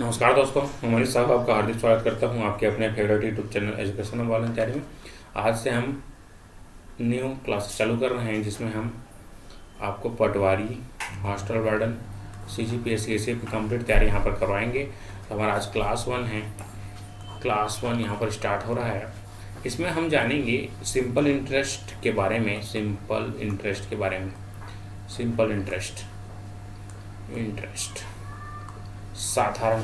नमस्कार दोस्तों, हमारे साहब आपका हार्दिक स्वागत करता हूं आपके अपने favourite YouTube channel education volunteering में। आज से हम न्यू क्लासेस चालू कर रहे हैं जिसमें हम आपको पटवारी, हॉस्टल वार्डन, CGPSC की कंप्लीट तैयारी यहाँ पर करवाएंगे। तो हमारा आज क्लास 1 है। क्लास 1 यहाँ पर स्टार्ट हो रहा है। इसमें हम जानेंगे सिंपल इंटरेस्ट के बारे में। सिंपल इंटरेस्ट साधारण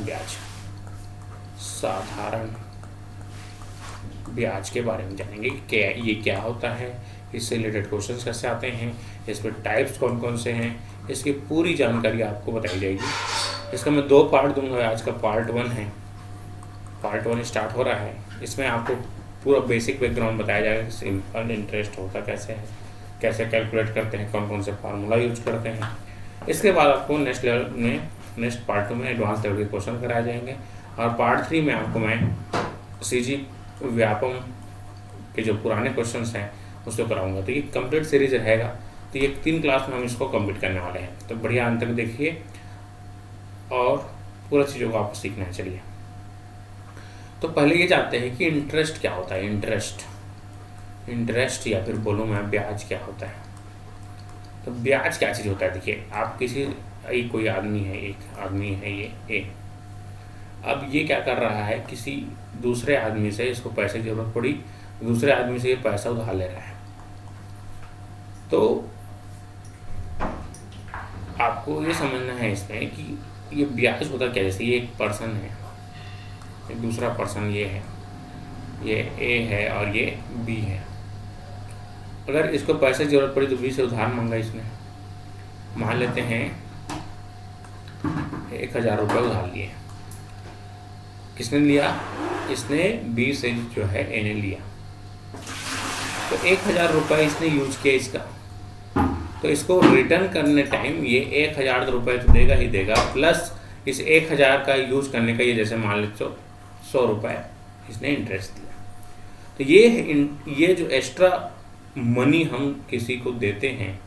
ब्याज के बारे में जानेंगे कि ये क्या होता है, इससे रिलेटेड क्वेश्चंस कैसे आते हैं, इसमें टाइप्स कौन कौन से हैं, इसकी पूरी जानकारी आपको बताई जाएगी। इसका मैं 2 पार्ट दूंगा। आज का पार्ट 1 है। पार्ट 1 स्टार्ट हो रहा है। इसमें आपको पूरा बेसिक बैकग्राउंड बताया जाएगा। सिंपल इंटरेस्ट होता कैसे है, कैसे कैलकुलेट करते हैं, कौन कौन से फार्मूला यूज करते हैं। इसके बाद आपको नेक्स्ट पार्ट 2 में एडवांस लेवल के क्वेश्चन कराए जाएंगे और पार्ट 3 में आपको मैं CG व्यापम के जो पुराने क्वेश्चंस हैं उसको कराऊंगा। तो ये कंप्लीट सीरीज रहेगा। तो ये 3 क्लास में हम इसको कंप्लीट करने वाले हैं। तो बढ़िया अंत तक देखिए और पूरा चीज़ों को आपको सीखना है। चलिए, तो पहले ये जानते हैं कि इंटरेस्ट क्या होता है। इंटरेस्ट या फिर बोलूँ मैं ब्याज क्या होता है। तो ब्याज क्या चीज़ होता है। देखिए, आप कोई आदमी है, एक आदमी है ये ए। अब ये क्या कर रहा है, किसी दूसरे आदमी से इसको पैसे की जरूरत पड़ी, दूसरे आदमी से ये पैसा उधार ले रहा है। तो आपको ये समझना है इसमें कि ये ब्याज होता क्या। जैसे ये एक पर्सन है, एक दूसरा पर्सन ये है, ये ए है और ये बी है। अगर इसको पैसे की जरूरत पड़ी तो बी से उधार मांगा इसने। मान लेते हैं 1000 रुपये उधार लिए। किसने लिया? इसने बी से जो है ए ने लिया। तो 1000 रुपये इसने यूज किया इसका। तो इसको रिटर्न करने टाइम ये 1000 रुपये तो देगा ही देगा, प्लस इस 1000 का यूज करने का ये जैसे मान लेते 100 रुपये इसने इंटरेस्ट दिया। तो ये जो एक्स्ट्रा मनी हम किसी को देते हैं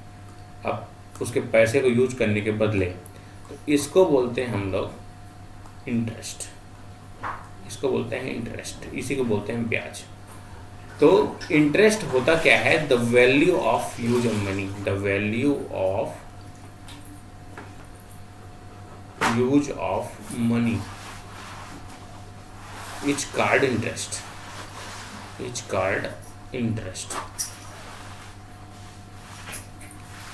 अब उसके पैसे को यूज करने के बदले, तो इसको बोलते हैं हम लोग इंटरेस्ट। इसको बोलते हैं इंटरेस्ट, इसी को बोलते हैं ब्याज। तो इंटरेस्ट होता क्या है? The value of use of money, the value of use of money is called interest,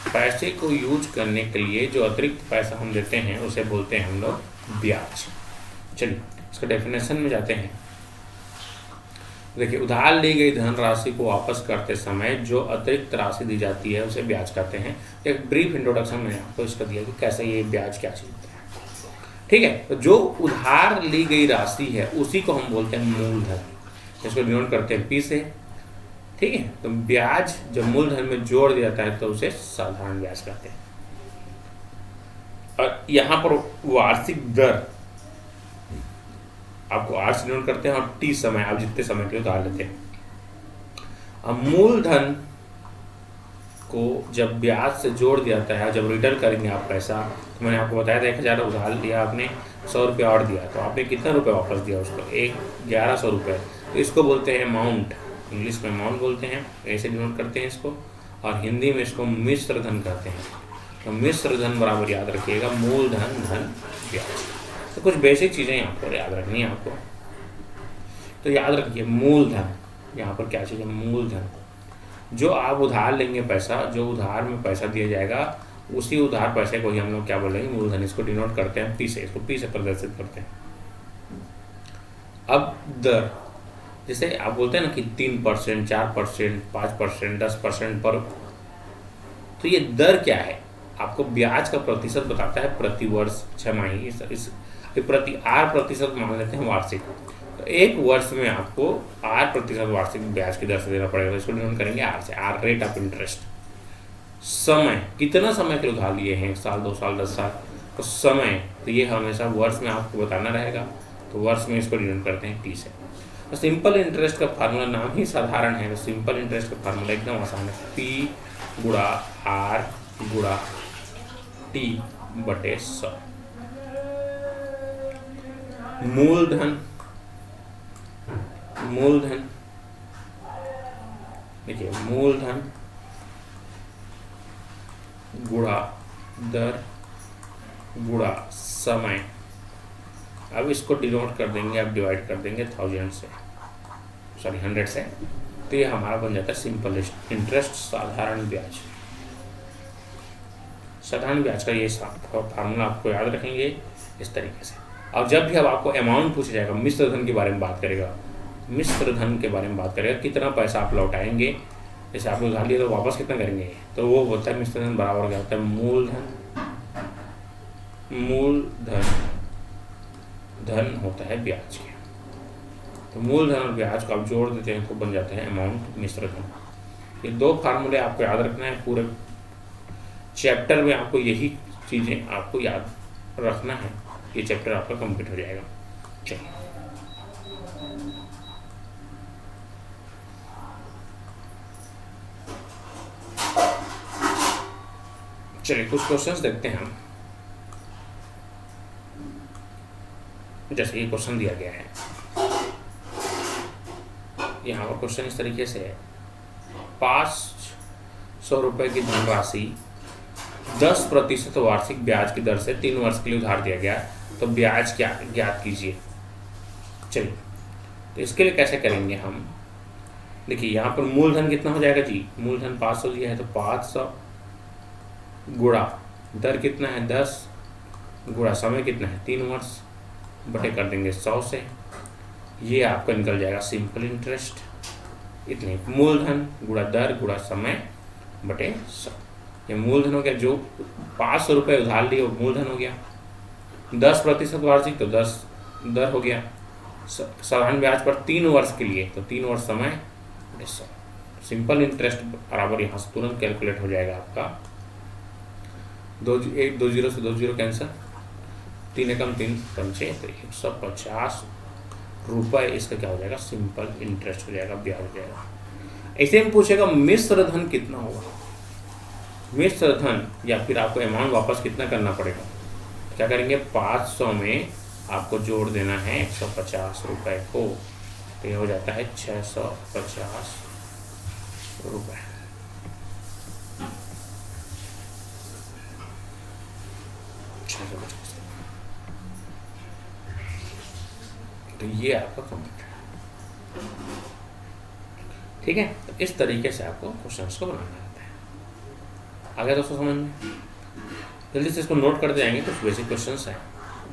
पैसे को यूज करने के लिए जो अतिरिक्त पैसा हम देते हैं उसे बोलते हैं हम लोग ब्याज। चलिए, इसका डेफिनेशन में जाते हैं। देखिए, उधार ली गई धनराशि को वापस करते समय जो अतिरिक्त राशि दी जाती है उसे ब्याज कहते हैं। एक ब्रीफ इंट्रोडक्शन मैंने आपको इसका दिया कि कैसे ये ब्याज क्या चीज होता है। ठीक है, तो जो उधार ली गई राशि है उसी को हम बोलते हैं मूलधन। इसको डिनोट करते हैं P से। ठीक है, तो ब्याज जब मूलधन में जोड़ दिया जाता है तो उसे साधारण ब्याज कहते हैं। और यहाँ पर वार्षिक दर आपको R से डिनोट करते हैं और T समय, आप जितने समय के लिए उधार लेते हैं। अब मूलधन को जब ब्याज से जोड़ दिया जाता है, जब रिटर्न करेंगे आप पैसा, तो मैंने आपको बताया था 1000 उधार लिया आपने, 100 रुपया और दिया, तो आपने कितना रुपये वापस दिया उसको? 1100 रुपये। तो इसको बोलते हैं अमाउंट, इंग्लिश में अमाउंट बोलते हैं, ऐसे डिनोट करते हैं इसको। और हिंदी में इसको मिश्र धन कहते हैं। तो मिश्र धन बराबर याद रखिएगा मूलधन धन ब्याज। तो कुछ बेसिक चीज़ें यहाँ पर याद रखनी है आपको। तो याद रखिए मूलधन, यहाँ पर क्या चीज़ है? मूलधन। जो आप उधार लेंगे पैसा, जो उधार में पैसा दिया जाएगा उसी उधार पैसे को ही हम लोग क्या बोलेंगे? मूलधन। इसको डिनोट करते हैं P से, इसको P से प्रदर्शित करते हैं। अब दर, जैसे आप बोलते हैं ना कि 3%, 4%, 5%, 10% पर, तो ये दर क्या है? आपको ब्याज का प्रतिशत बताता है प्रति वर्ष, छमाही। इस प्रति R% मान लेते हैं वार्षिक। तो एक वर्ष में आपको R% वार्षिक ब्याज की दर से देना पड़ेगा। इसको डिनोट करेंगे R से, R रेट ऑफ इंटरेस्ट। समय, कितना समय के लिए उधार लिए हैं? 1 साल, 2 साल, 10 साल। तो समय, तो ये हमेशा वर्ष में आपको बताना रहेगा। तो वर्ष में इसको डिनोट करते हैं T से। तो सिंपल इंटरेस्ट का फार्मूला नाम ही साधारण है। तो सिंपल इंटरेस्ट का फार्मूला एकदम आसान है, P गुणा R गुणा T बटे 100। मूलधन, मूलधन देखिए, मूलधन गुणा दर गुणा समय। अब इसको डिनोट कर देंगे, अब डिवाइड कर देंगे 1000 से, सॉरी 100 से, तो ये हमारा बन जाता है सिंपल इंटरेस्ट, साधारण ब्याज। साधारण ब्याज का ये फार्मूला आपको याद रखेंगे इस तरीके से। और जब भी अब आपको अमाउंट पूछा जाएगा, मिश्र धन के बारे में बात करेगा, मिश्र धन के बारे में बात करेगा, कितना पैसा आप लौटाएंगे, जैसे आपने उधार लिया तो वापस कितना करेंगे, तो वो होता है मिश्र धन बराबर क्या होता है, मूलधन, मूलधन धन होता है ब्याज के। तो मूलधन और ब्याज को आप जोड़ देते हैं तो बन जाते हैं अमाउंट, मिश्र धन। ये दो फार्मूले आपको याद रखना है, पूरे चैप्टर में आपको यही चीज़ें आपको याद रखना है, ये चैप्टर आपका कंप्लीट हो जाएगा। चलिए कुछ क्वेश्चंस देखते हैं हम। जैसे ये क्वेश्चन दिया गया है, यहाँ पर क्वेश्चन इस तरीके से है, 500 रुपये की धनराशि 10% वार्षिक ब्याज की दर से 3 वर्ष के लिए उधार दिया गया, तो ब्याज क्या ज्ञात कीजिए। चलिए, तो इसके लिए कैसे करेंगे हम, देखिए यहाँ पर मूलधन कितना हो जाएगा जी, मूलधन 500 दिया है तो 500 गुणा दर कितना है 10, गुणा समय कितना है 3 वर्ष, बटे कर देंगे 100 से, ये आपका निकल जाएगा सिंपल इंटरेस्ट। इतने मूलधन गुणा दर गुणा समय बटे 100, ये मूलधन हो गया। जो 500 रुपये उधार लिए वो मूलधन हो गया, 10% वार्षिक तो 10 दर हो गया, साधारण ब्याज पर 3 वर्ष के लिए तो 3 वर्ष समय बटे 100। सिंपल इंटरेस्ट बराबर यहाँ से तुरंत कैलकुलेट हो जाएगा आपका, 2 0 से 2 0 कैंसर, 3 एकम 3 पंचे, तो 150 रुपये इसका क्या हो जाएगा, सिंपल इंटरेस्ट हो जाएगा, ब्याज हो जाएगा। ऐसे में पूछेगा मिश्र धन कितना होगा, मिश्र धन, या फिर आपको अमाउंट वापस कितना करना पड़ेगा, क्या करेंगे 500 में आपको जोड़ देना है 150 रुपये को, तो ये हो जाता है 650 रुपये। तो ये आपका कमेंट है, ठीक है। तो इस तरीके से आपको क्वेश्चंस को बनाना रहता है। आगे दोस्तों समझ में, जल्दी से इसको नोट करते जाएंगे, कुछ बेसिक क्वेश्चंस हैं,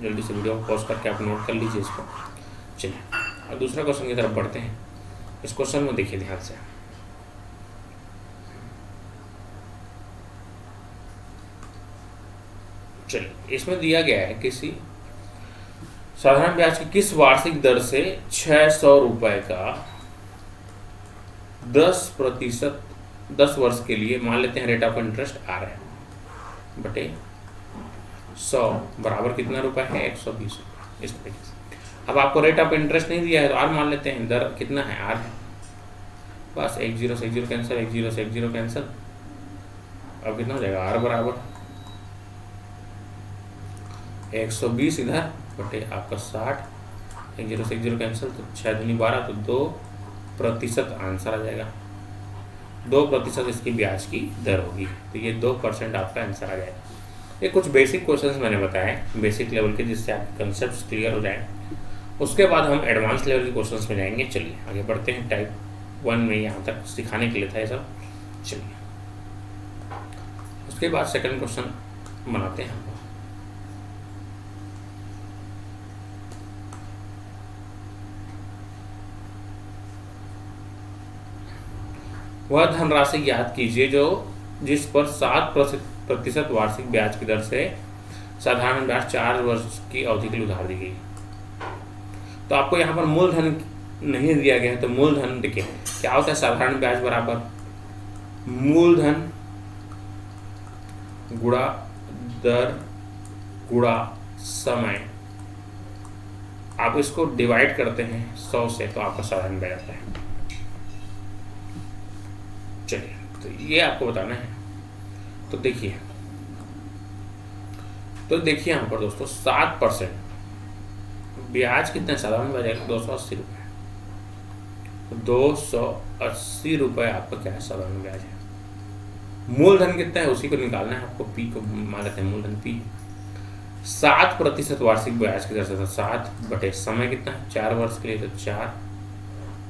जल्दी से वीडियो को पॉज करके आप नोट कर लीजिए इसको। चलिए अब दूसरा क्वेश्चन की तरफ बढ़ते हैं। इस क्वेश्चन में देखिए ध्यान से, चलिए इसमें दिया गया है किसी साधारण ब्याज की किस वार्षिक दर से 600 रुपये का 10% 10 वर्ष के लिए, मान लेते हैं रेट ऑफ इंटरेस्ट आ रहा है, बटे 100 बराबर कितना रुपए है 120 रुपये, इस तरीके से। अब आपको रेट ऑफ इंटरेस्ट नहीं दिया है तो आर मान लेते हैं, दर कितना है आर है, बस 1 0 से 1 0 कैंसिल, 1 0 से 1 0 कैंसिल, अब कितना हो जाएगा आर बराबर 120 इधर बटे आपका 60, 1 0 से 1 0 कैंसिल, तो 6 दूनी 12, तो 2% आंसर आ जाएगा, 2% इसकी ब्याज की दर होगी, तो ये 2% आपका आंसर आ जाएगा। ये कुछ बेसिक क्वेश्चंस मैंने बताए, बेसिक लेवल के, जिससे आपके कंसेप्ट क्लियर हो जाए। उसके बाद हम एडवांस लेवल के क्वेश्चंस में जाएंगे। चलिए आगे बढ़ते हैं, टाइप 1 में यहाँ तक सिखाने के लिए था ये सब। चलिए उसके बाद सेकंड क्वेश्चन बनाते हैं हम। वह धनराशि याद कीजिए जो जिस पर 7% वार्षिक ब्याज की दर से साधारण ब्याज 4 वर्ष की अवधि के लिए उधार दी गई। तो आपको यहाँ पर मूलधन नहीं दिया गया है, तो मूलधन देखिए क्या होता है, साधारण ब्याज बराबर मूलधन गुणा दर गुणा समय। आप इसको डिवाइड करते हैं 100 से, तो आपका साधारण ब्याज आता है। चलिए तो ये आपको बताना है। तो देखिए यहाँ पर दोस्तों 7% ब्याज कितना साधारण ब्याज है 280 रुपये। 280 रुपये आपका क्या है साधारण ब्याज है। मूलधन कितना है उसी को निकालना है आपको, पी को मान लेते हैं मूलधन पी। 7% वार्षिक ब्याज की दर से, 7 बटे समय कितना है 4 वर्ष के लिए, तो 4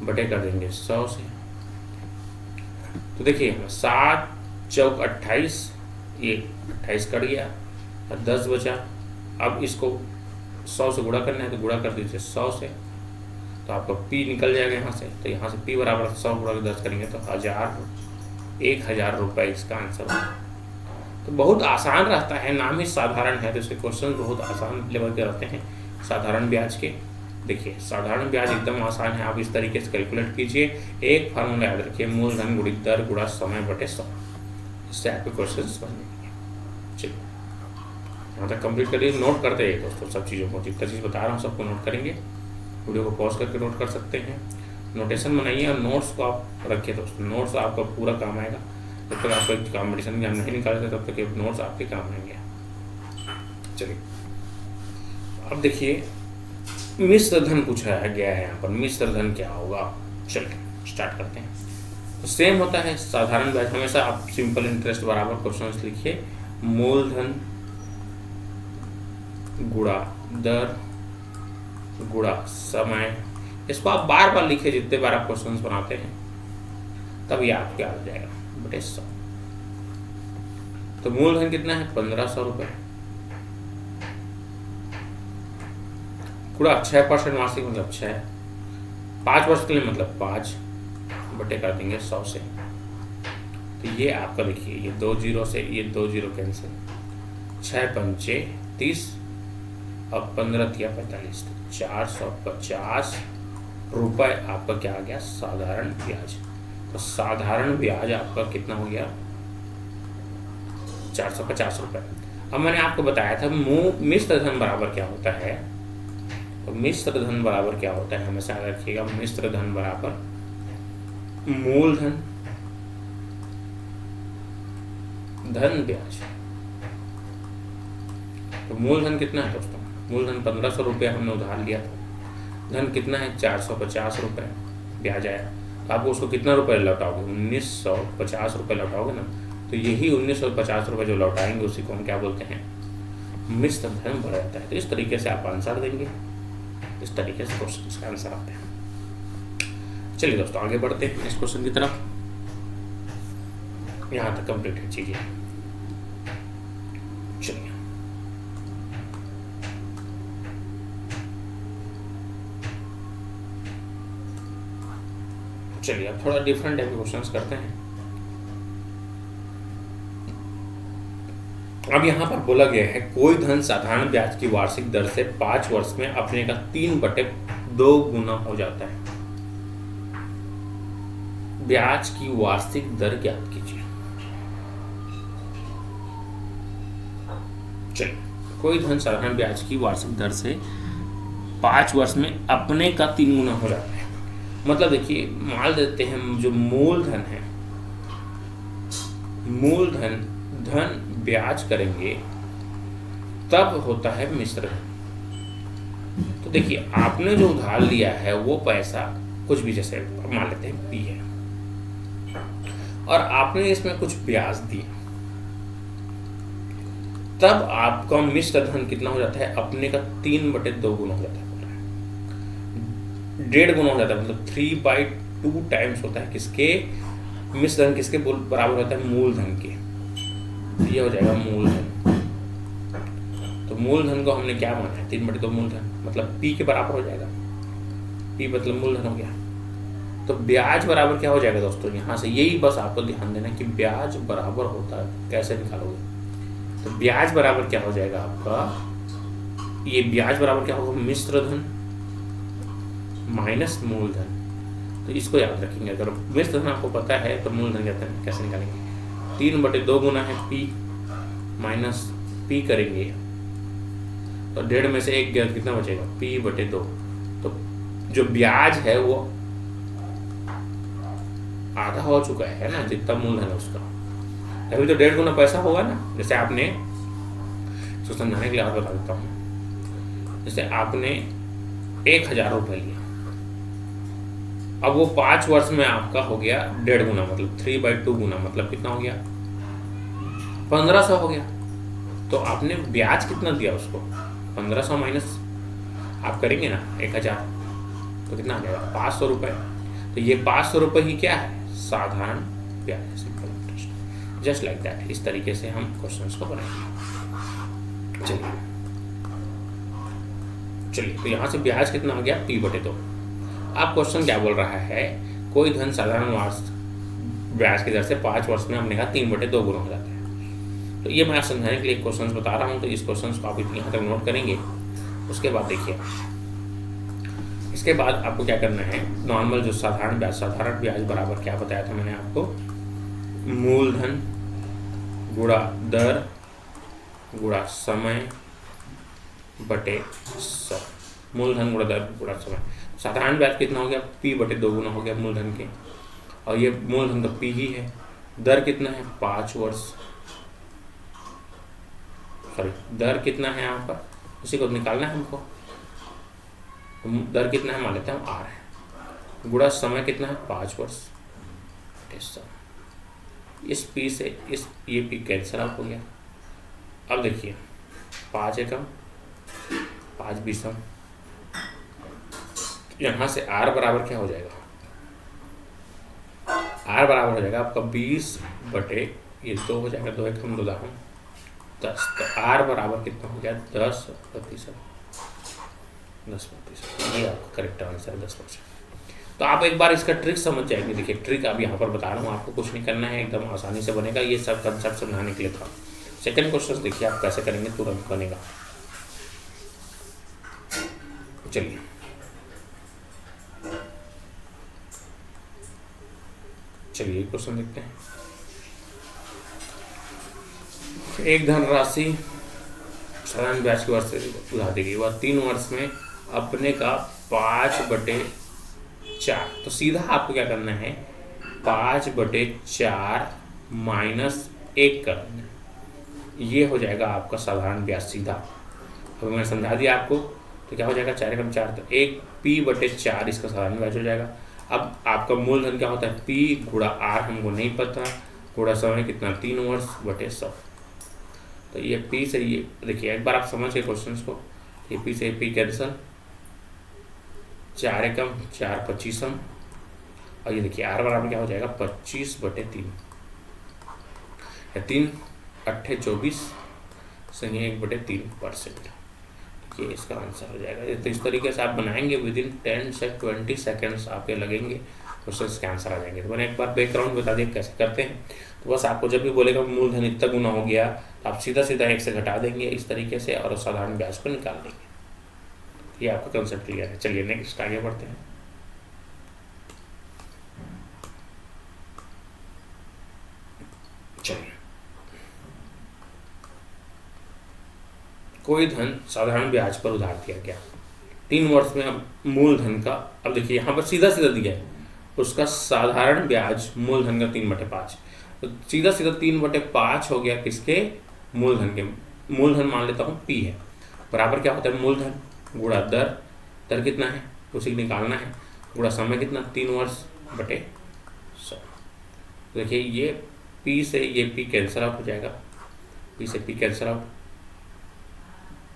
बटे कर देंगे 100 से। तो देखिए 7 चौक 28, ये 28 कट गया और 10 बचा। अब इसको 100 से गुणा करना है तो गुणा कर दीजिए 100 से, तो आपका पी निकल जाएगा यहाँ से। तो यहाँ से पी बराबर 100 गुणा के 10 करेंगे तो 1000 रुपये इसका आंसर होगा। तो बहुत आसान रहता है, नाम ही साधारण है तो इसके क्वेश्चन बहुत आसान लेवल के रहते हैं साधारण ब्याज के। देखिए साधारण ब्याज एकदम आसान है, आप इस तरीके से कैलकुलेट कीजिए। एक फार्मूला याद रखिए, मूलधन गुणित दर गुणा समय बटे 100, इससे आपके क्वेश्चन बन जाएंगे। चलिए यहाँ तक कंप्लीट करिए, नोट करते रहिए दोस्तों सब चीज़ों को, जितना चीज़ बता रहा हूँ सबको नोट करेंगे। वीडियो को पॉज करके नोट कर सकते हैं, नोटेशन बनाइए और नोट्स को आप रखिए दोस्तों, नोट्स आपका पूरा काम आएगा। जब तक आपको कॉम्पिटिशन एग्जाम नहीं निकालते तब तक ये नोट्स आपके काम आएंगे। चलिए अब देखिए मिश्र धन पूछा गया है यहाँ पर, मिश्र धन क्या होगा। चलिए स्टार्ट करते हैं। तो सेम होता है साधारण ब्याज, हमेशा आप सिंपल इंटरेस्ट बराबर क्वेश्चन लिखिए, मूलधन गुणा दर गुणा समय। इसको आप बार बार लिखिए, जितने बार आप क्वेश्चन बनाते हैं तब ये आपके आ जाएगा बटे 100। तो मूलधन कितना है 1500 रुपये गुणा 6% वार्षिक मतलब 6, 5 वर्ष के लिए मतलब 5 बटे कर देंगे 100 से। तो ये आपका देखिए, ये 2 जीरो से ये 2 जीरो कैंसिल, 6 पंचे 30 और 15 तिया 45, तो 450 रुपये आपका क्या आ गया साधारण ब्याज। तो साधारण ब्याज आपका कितना हो गया 450 रुपये। अब मैंने आपको बताया था मिश्र धन बराबर क्या होता है, तो मिश्र धन बराबर क्या होता है हमेशा याद रखिएगा, मिश्र धन बराबर मूलधन धन ब्याज। तो मूलधन कितना है दोस्तों, मूलधन 1500 रुपये हमने उधार लिया था, धन कितना है 450 रुपये ब्याज आया। तो आपको उसको कितना रुपये लौटाओगे 1950 रुपये लौटाओगे ना, तो यही 1950 रुपये जो लौटाएंगे उसी को हम क्या बोलते हैं मिश्र धन बढ़ जाता है। तो इस तरीके से आप आंसर देंगे, इस तरीके से क्वेश्चन का आंसर आते हैं। चलिए दोस्तों आगे बढ़ते हैं इस क्वेश्चन की तरफ, यहाँ तक कंप्लीट है चीजें। चलिए चलिए अब थोड़ा डिफरेंट टाइप के क्वेश्चंस करते हैं। अब यहाँ पर बोला गया है कोई धन साधारण ब्याज की वार्षिक दर से 5 वर्ष में अपने का 3/2 गुना हो जाता है। ब्याज की वार्षिक दर ज्ञात कीजिए। चलिए कोई धन साधारण ब्याज की वार्षिक दर से 5 वर्ष में अपने का 3 गुना हो जाता है। मतलब देखिए मान लेते हैं जो मूलधन है, मूलधन धन ब्याज करेंगे तब होता है मिश्र धन। तो देखिए आपने जो उधार लिया है वो पैसा कुछ भी, जैसे मान लेते हैं पी है, और आपने इसमें कुछ ब्याज दिया, तब आपका मिश्र धन कितना हो जाता है अपने का 3/2 गुना हो जाता है, 1.5 गुना हो जाता है, मतलब 3/2 टाइम्स होता है किसके मिश्र धन, किसके बराबर होता है मूलधन के। ये हो जाएगा मूलधन। तो मूलधन को हमने क्या माना है 3/2 मूलधन, मतलब पी के बराबर हो जाएगा, पी मतलब मूलधन हो गया। तो ब्याज बराबर क्या हो जाएगा दोस्तों, यहाँ से यही बस आपको ध्यान देना कि ब्याज बराबर होता है कैसे निकालोगे। तो ब्याज बराबर क्या हो जाएगा आपका, ये ब्याज बराबर क्या होगा मिश्र धन माइनस मूलधन। तो इसको याद रखेंगे, अगर मिश्र धन आपको पता है तो मूलधन कैसे निकालेंगे, 3/2 गुना है पी माइनस पी करेंगे तो 1.5 में से 1 गया कितना बचेगा p/2। तो जो ब्याज है वो आधा हो चुका है ना, जितना मूलधन है उसका, अभी तो 1.5 गुना पैसा होगा ना। जैसे आपने इसको समझाने के लिए और बता देता हूँ, जैसे आपने 1000 रुपये लिया। अब वो 5 वर्ष में आपका हो गया 1.5 गुना, मतलब 3/2 गुना, मतलब कितना हो गया 1500 हो गया। तो आपने ब्याज कितना दिया उसको, 1500 माइनस आप करेंगे ना 1000, तो कितना आ जाएगा 500 रुपये। तो ये 500 रुपये ही क्या है, साधारण ब्याज, simple interest. Just like that, इस तरीके से हम क्वेश्चंस को बनाएंगे। चलिए तो यहाँ से ब्याज कितना आ गया P/2। अब क्वेश्चन क्या बोल रहा है, कोई धन साधारण वार्षिक ब्याज की दर से 5 वर्ष में हमने कहा 3/2 गुना हो जाता है। तो ये मैं समझाने के लिए क्वेश्चन बता रहा हूँ, तो इस क्वेश्चन को आप यहाँ तक नोट करेंगे। उसके बाद देखिए, इसके बाद आपको क्या करना है, नॉर्मल जो साधारण ब्याज बराबर क्या बताया था मैंने आपको, मूलधन गुणा दर गुणा समय बटे 100। मूलधन गुणा दर गुणा समय। साधारण ब्याज कितना हो गया, P/2 गुना हो गया मूलधन के, और ये मूलधन तो P ही है। दर कितना है 5 वर्ष, सॉरी दर कितना है यहाँ पर, उसी को निकालना है हमको। दर कितना है मान लेते हैं हम R है, गुणा समय कितना है 5 वर्ष। इस P से ये P कैंसिल आउट हो गया। अब देखिए 5 एकम 5 बीसम, यहाँ से R बराबर क्या हो जाएगा, R बराबर हो जाएगा आपका 20 बटे ये 2 हो जाएगा, 2 एकम 2 दाहम 10। तो R बराबर कितना हो गया 10%। ये आपका करेक्ट आंसर है 10%। तो आप एक बार इसका ट्रिक समझ जाएंगे। देखिए ट्रिक अब यहाँ पर बता रहा हूँ, आपको कुछ नहीं करना है, एकदम आसानी से बनेगा। ये सब कंसेप्ट समझाने के लिए था। सेकंड क्वेश्चन देखिए आप कैसे करेंगे, तुरंत बनेगा। चलिए क्वेश्चन देखते हैं। एक धनराशि साधारण ब्याज की वर्ष से उधार दी गई, वह 3 वर्ष में अपने का 5/4। तो सीधा आपको क्या करना है, 5/4 माइनस 1 करना है, ये हो जाएगा आपका साधारण ब्याज सीधा। अब मैंने समझा दिया आपको, तो क्या हो जाएगा 4 एकम 4, तो 1 P/4 इसका साधारण ब्याज हो जाएगा। अब आपका मूलधन क्या होता है, P गुणा R हमको नहीं पता, गुणा समय कितना 3 वर्ष बटे 100। तो ये P से ये देखिए एक बार आप समझ के क्वेश्चन को, ये P से P कैंसल, 4 एकम 4 25m, और ये देखिए R बराबर क्या हो जाएगा 25/3, 3 8 24 संगे 1/3%। ये इसका आंसर हो जाएगा। तो इस तरीके से आप बनाएंगे, विद इन 10 से 20 सेकेंड्स आपके लगेंगे, क्वेश्चन के आंसर आ जाएंगे। तो मैंने एक बार बैकग्राउंड बता दिया कैसे करते हैं। तो बस आपको जब भी बोलेगा मूलधन इतना गुना हो गया, तो आप सीधा सीधा 1 से घटा देंगे इस तरीके से, और साधारण ब्याज को निकाल देंगे। ये आपका कंसेप्ट क्लियर है। चलिए नेक्स्ट आगे बढ़ते हैं। चलिए, कोई धन साधारण ब्याज पर उधार दिया गया 3 वर्ष में। अब मूलधन का, अब देखिए यहाँ पर सीधा सीधा दिया है, उसका साधारण ब्याज मूलधन का 3/5, तो सीधा सीधा 3/5 हो गया किसके, मूलधन के। मूलधन मान लेता हूँ P है, बराबर क्या होता है मूलधन गुणा दर, दर कितना है उसी निकालना है, गुणा समय कितना 3 वर्ष बटे 100। देखिए ये P से ये P कैंसिल आउट हो जाएगा, P से P कैंसिल आउट,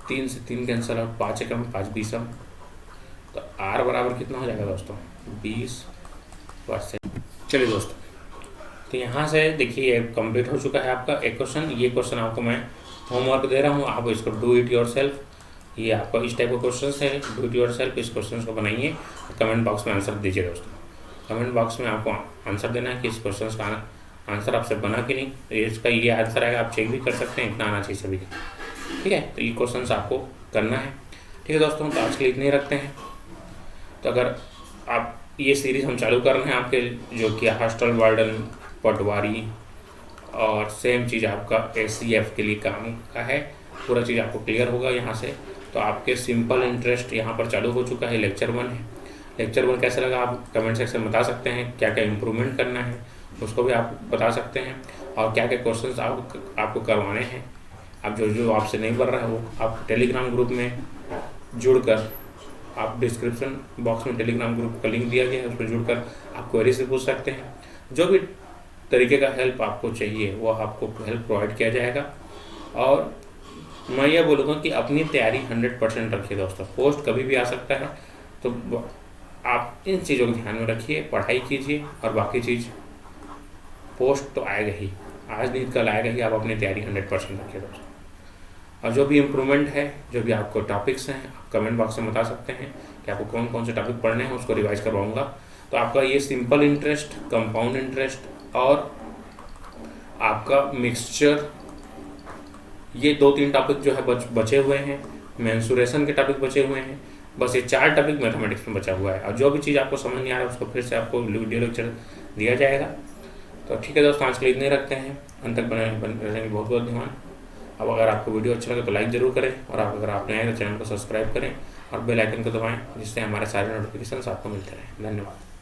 3 से 3 कैंसिल आउट, 5 एकम 5 बीसम, तो R बराबर कितना हो जाएगा दोस्तों 20%। चलिए दोस्तों, तो यहाँ से देखिए ये कंप्लीट हो चुका है आपका एक क्वेश्चन। ये क्वेश्चन आपको मैं होमवर्क दे रहा हूँ, आप इसको डू इट योर सेल्फ। ये आपका इस टाइप का क्वेश्चन है, डू इट योर सेल्फ। इस क्वेश्चन को बनाइए, कमेंट बॉक्स में आंसर दीजिए दोस्तों। कमेंट बॉक्स में आपको आंसर देना है कि इस क्वेश्चन का आंसर आपसे बना कि नहीं। तो इसका ये आंसर आएगा, आप चेक भी कर सकते हैं, इतना आना चाहिए सभी का, ठीक है। तो ये क्वेश्चन आपको करना है, ठीक है दोस्तों। तो आज के लिए इतने ही रखते हैं। तो अगर आप ये सीरीज़ हम चालू कर रहे हैं आपके, जो कि हॉस्टल वार्डन, पटवारी और सेम चीज़ आपका SCF के लिए काम का है, पूरा चीज़ आपको क्लियर होगा यहाँ से। तो आपके सिंपल इंटरेस्ट यहाँ पर चालू हो चुका है, लेक्चर 1 है। लेक्चर 1 कैसा लगा आप कमेंट सेक्शन में बता सकते हैं, क्या क्या इम्प्रूवमेंट करना है उसको भी आप बता सकते हैं, और क्या क्या क्वेश्चंस आपको करवाने हैं। आप जो आपसे नहीं बन रहा है वो आप टेलीग्राम ग्रुप में जुड़कर आप डिस्क्रिप्शन बॉक्स में टेलीग्राम ग्रुप का लिंक दिया गया है, उस पर जुड़कर आप क्वेरी से पूछ सकते हैं। जो भी तरीके का हेल्प आपको चाहिए वो आपको हेल्प प्रोवाइड किया जाएगा। और मैं ये बोलूँगा कि अपनी तैयारी 100% रखिए दोस्तों, पोस्ट कभी भी आ सकता है, तो आप इन चीज़ों को ध्यान में रखिए, पढ़ाई कीजिए और बाकी चीज़ पोस्ट तो आएगा ही, आज नहीं कल आएगा ही। आप अपनी तैयारी 100% रखिए दोस्तों। और जो भी इम्प्रूवमेंट है, जो भी आपको टॉपिक्स हैं, आप कमेंट बॉक्स में बता सकते हैं कि आपको कौन कौन से टॉपिक पढ़ने हैं, उसको रिवाइज करवाऊँगा। तो आपका ये सिंपल इंटरेस्ट, कंपाउंड इंटरेस्ट और आपका मिक्सचर, ये 2-3 टॉपिक जो है बचे हुए हैं। मेंसुरेशन के टॉपिक बचे हुए हैं, बस ये 4 टॉपिक मैथमेटिक्स में बचा हुआ है। और जो भी चीज़ आपको समझ नहीं आ रहा है उसको फिर से आपको वीडियो लेक्चर दिया जाएगा। तो ठीक है दोस्तों, आज के लिए इतने रखते हैं। अंत तक बने रहने बहुत बहुत धन्यवाद। अब अगर आपको वीडियो अच्छा लगे तो लाइक ज़रूर करें, और अगर आप नए हैं तो चैनल को सब्सक्राइब करें और बेल आइकन को दबाएं, जिससे हमारे सारे नोटिफिकेशन आपको मिलते रहें। धन्यवाद।